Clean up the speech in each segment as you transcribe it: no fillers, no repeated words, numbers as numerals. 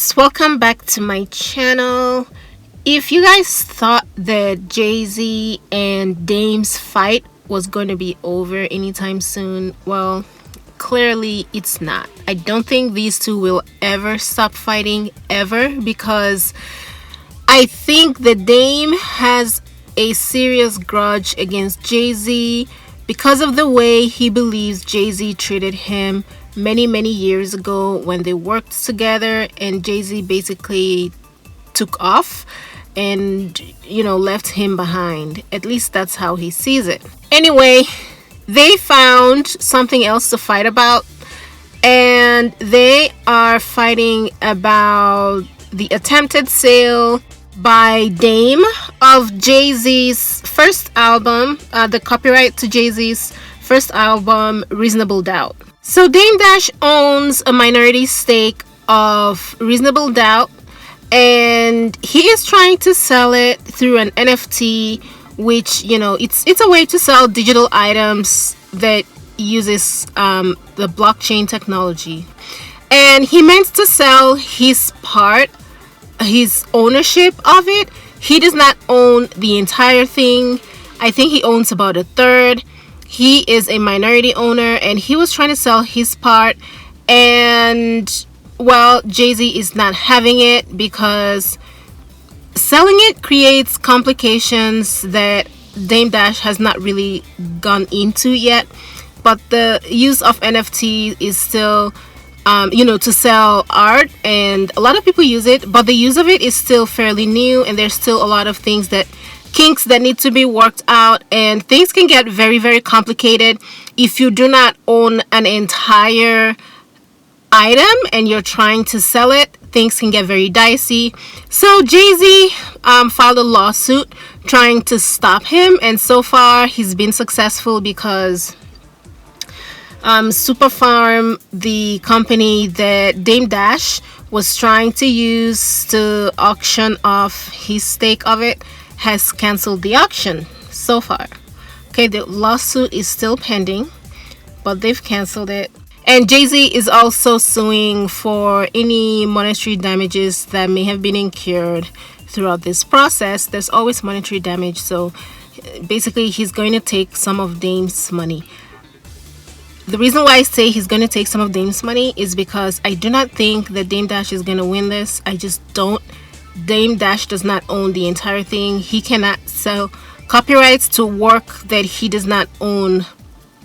guys, welcome back to my channel. If you guys thought that Jay-Z and Dame's fight was going to be over anytime soon, well, clearly it's not. I don't think these two will ever stop fighting, ever, because I think that Dame has a serious grudge against Jay-Z because of the way he believes Jay-Z treated him many years ago when they worked together, and Jay-Z basically took off and left him behind. At least that's how he sees it. Anyway, they found something else to fight about, and they are fighting about the attempted sale by Dame of Jay-Z's first album, the copyright to Jay-Z's first album, Reasonable Doubt. So Dame Dash owns a minority stake of Reasonable Doubt, and he is trying to sell it through an NFT, which it's a way to sell digital items that uses the blockchain technology. And he meant to sell his ownership of it. He does not own the entire thing. I think he owns about a third. He is a minority owner, and he was trying to sell his part, and well, Jay-Z is not having it because selling it creates complications that Dame Dash has not really gone into yet. But the use of NFT is still to sell art, and a lot of people use it, but the use of it is still fairly new, and there's still a lot of kinks that need to be worked out, and things can get very complicated if you do not own an entire item and you're trying to sell it. Things can get very dicey. So Jay-Z filed a lawsuit trying to stop him, and so far he's been successful because Superfarm, the company that Dame Dash was trying to use to auction off his stake of it, has canceled the auction so far. Okay, the lawsuit is still pending, but they've canceled it. And Jay-Z is also suing for any monetary damages that may have been incurred throughout this process. There's always monetary damage, so basically he's going to take some of Dame's money. The reason why I say he's going to take some of Dame's money is because I do not think that Dame Dash is going to win this. I just don't. Dame Dash does not own the entire thing. He cannot sell copyrights to work that he does not own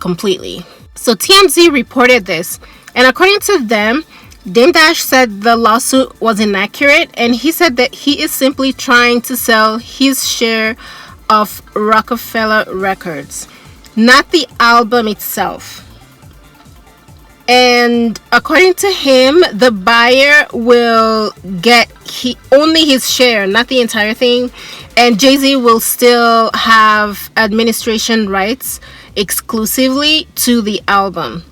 completely. So TMZ reported this, and according to them, Dame Dash said the lawsuit was inaccurate, and he said that he is simply trying to sell his share of Roc-a-fella Records, not the album itself. And according to him, the buyer will get only his share, not the entire thing, and Jay-Z will still have administration rights exclusively to the album.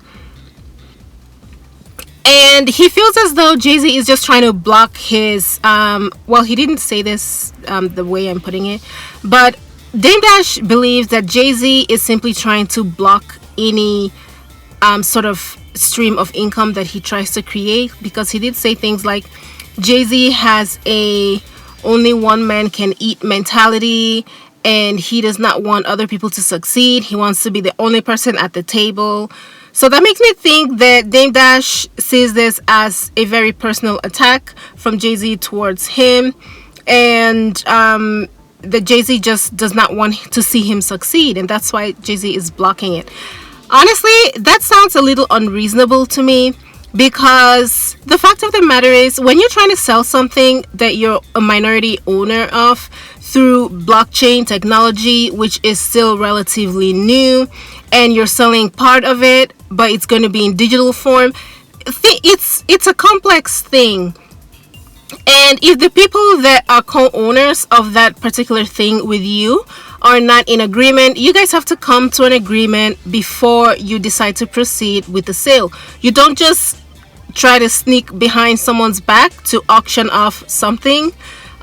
And he feels as though Jay-Z is just trying to block his well, he didn't say this the way I'm putting it, but Dame Dash believes that Jay-Z is simply trying to block any sort of stream of income that he tries to create, because he did say things like Jay-Z has a only one man can eat mentality, and he does not want other people to succeed. He wants to be the only person at the table. So that makes me think that Dame Dash sees this as a very personal attack from Jay-Z towards him, and that Jay-Z just does not want to see him succeed, and that's why Jay-Z is blocking it. Honestly, that sounds a little unreasonable to me, because the fact of the matter is, when you're trying to sell something that you're a minority owner of through blockchain technology, which is still relatively new, and you're selling part of it, but it's going to be in digital form, it's a complex thing. And if the people that are co-owners of that particular thing with you are not in agreement, you guys have to come to an agreement before you decide to proceed with the sale. You don't just try to sneak behind someone's back to auction off something,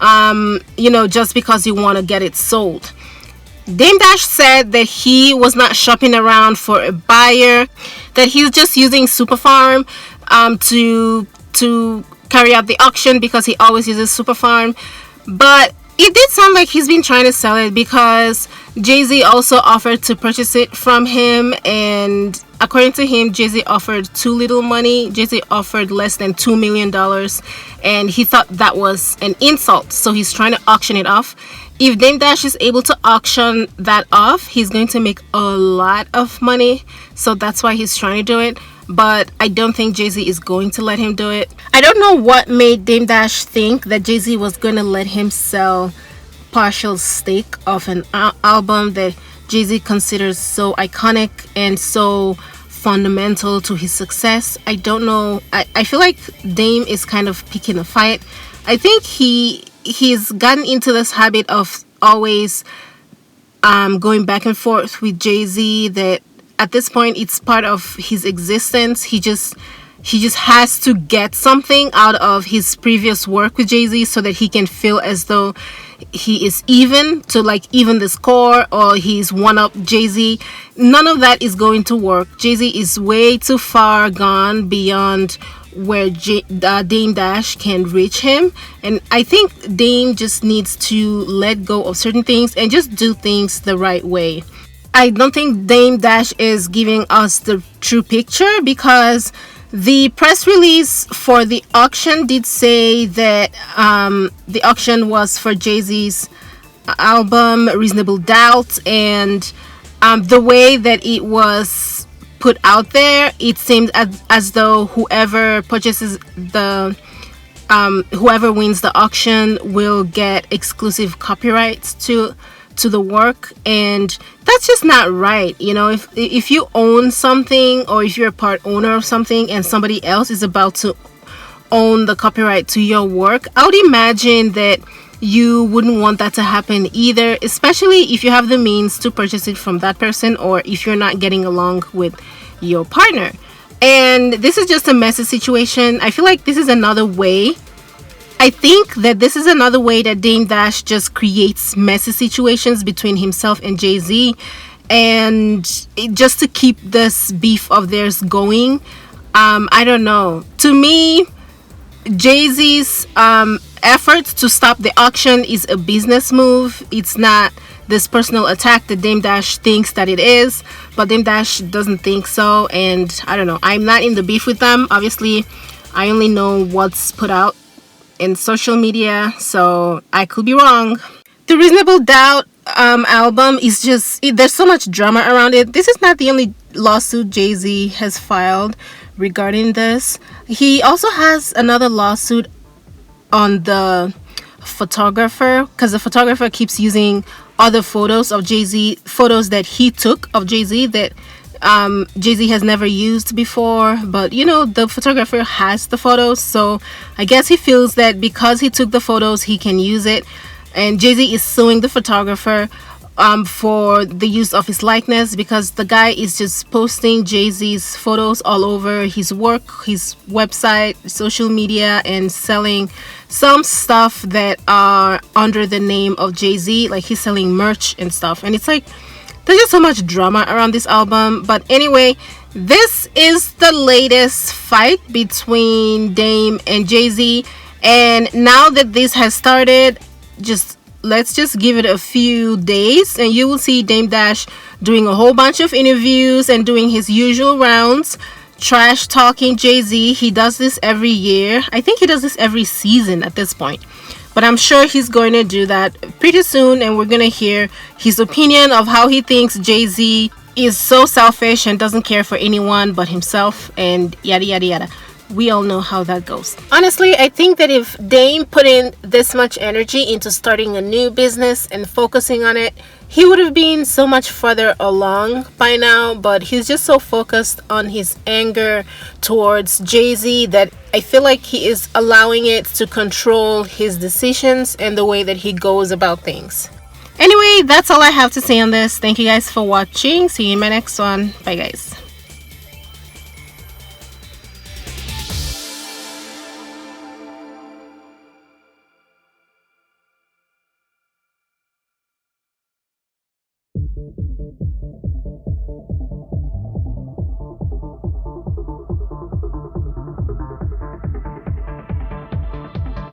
just because you want to get it sold. Dame Dash said that he was not shopping around for a buyer, that he's just using Superfarm to carry out the auction because he always uses Super Farm. But it did sound like he's been trying to sell it because Jay-Z also offered to purchase it from him, and according to him, Jay-Z offered too little money. Jay-Z offered less than $2 million, and he thought that was an insult, so he's trying to auction it off. If Dame Dash is able to auction that off, he's going to make a lot of money, so that's why he's trying to do it. But I don't think Jay-Z is going to let him do it. I don't know what made Dame Dash think that Jay-Z was going to let him sell partial stake of an album that Jay-Z considers so iconic and so fundamental to his success. I don't know. I feel like Dame is kind of picking a fight. I think he's gotten into this habit of always going back and forth with Jay-Z, that at this point it's part of his existence. He just has to get something out of his previous work with Jay-Z so that he can feel as though he is even the score, or he's one up Jay-Z. None of that is going to work. Jay-Z is way too far gone beyond where Dame Dash can reach him, and I think Dame just needs to let go of certain things and just do things the right way. I don't think Dame Dash is giving us the true picture, because the press release for the auction did say that the auction was for Jay-Z's album Reasonable Doubt, and the way that it was put out there, it seemed as though whoever purchases whoever wins the auction will get exclusive copyrights to the work, and that's just not right. You know, if you own something, or if you're a part owner of something and somebody else is about to own the copyright to your work, I would imagine that you wouldn't want that to happen either, especially if you have the means to purchase it from that person, or if you're not getting along with your partner. And this is just a messy situation. I feel like this is another way I think that this is another way that Dame Dash just creates messy situations between himself and Jay-Z, and just to keep this beef of theirs going. I don't know. To me, Jay-Z's efforts to stop the auction is a business move. It's not this personal attack that Dame Dash thinks that it is, but Dame Dash doesn't think so, and I don't know. I'm not in the beef with them. Obviously, I only know what's put out in social media, so I could be wrong. The Reasonable Doubt album is just, there's so much drama around it. This is not the only lawsuit Jay-Z has filed regarding this. He also has another lawsuit on the photographer, because the photographer keeps using other photos of Jay-Z, photos that he took of Jay-Z that Jay-Z has never used before, but you know, the photographer has the photos, so I guess he feels that because he took the photos, he can use it, and Jay-Z is suing the photographer for the use of his likeness, because the guy is just posting Jay-Z's photos all over his work, his website, social media, and selling some stuff that are under the name of Jay-Z, like he's selling merch and stuff, and it's like, there's just so much drama around this album. But anyway, this is the latest fight between Dame and Jay-Z, and now that this has started, let's just give it a few days and you will see Dame Dash doing a whole bunch of interviews and doing his usual rounds, trash talking Jay-Z. He does this every year. I think he does this every season at this point. But I'm sure he's going to do that pretty soon, and we're going to hear his opinion of how he thinks Jay-Z is so selfish and doesn't care for anyone but himself, and yada yada yada. We all know how that goes. Honestly, I think that if Dame put in this much energy into starting a new business and focusing on it, he would have been so much further along by now, but he's just so focused on his anger towards Jay-Z that I feel like he is allowing it to control his decisions and the way that he goes about things. Anyway, that's all I have to say on this. Thank you guys for watching. See you in my next one. Bye guys.